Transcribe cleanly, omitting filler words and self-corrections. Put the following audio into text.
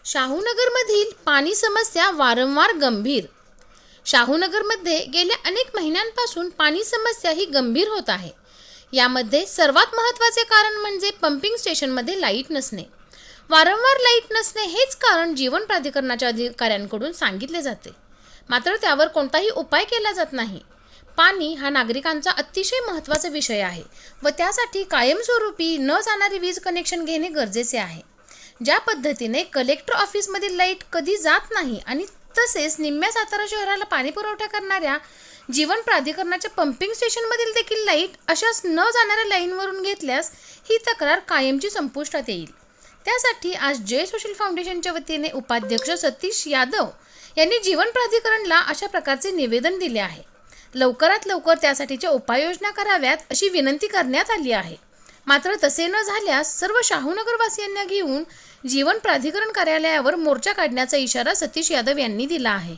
शाहूनगरमधील पाणी समस्या वारंवार गंभीर. शाहूनगरमध्ये गेल्या अनेक महिन्यांपासून पाणी समस्या ही गंभीर होत आहे. यामध्ये सर्वात महत्त्वाचे कारण म्हणजे पंपिंग स्टेशनमध्ये लाईट नसणे. वारंवार लाईट नसणे हेच कारण जीवन प्राधिकरणाच्या अधिकाऱ्यांकडून सांगितले जाते, मात्र त्यावर कोणताही उपाय केला जात नाही. पाणी हा नागरिकांचा अतिशय महत्त्वाचा विषय आहे व त्यासाठी कायमस्वरूपी न जाणारे वीज कनेक्शन घेणे गरजेचे आहे. ज्या पद्धतीने कलेक्टर ऑफिसमधील लाईट कधी जात नाही आणि तसेच निम्म्या सातारा शहराला पाणी पुरवठा करणाऱ्या जीवन प्राधिकरणाच्या पंपिंग स्टेशनमधील देखील लाईट अशाच न जाणाऱ्या लाईनवरून घेतल्यास ही तक्रार कायमची संपुष्टात येईल. त्यासाठी आज जय सोशल फाउंडेशनच्या वतीने उपाध्यक्ष सतीश यादव यांनी जीवन प्राधिकरणला अशा प्रकारचे निवेदन दिले आहे. लवकरात लवकर त्यासाठीच्या उपाययोजना कराव्यात अशी विनंती करण्यात आली आहे. मात्र तसे न झाल्यास सर्व शाहूनगरवासियांना घेऊन जीवन प्राधिकरण कार्यालयावर मोर्चा काढण्याचा इशारा सतीश यादव यांनी दिला आहे.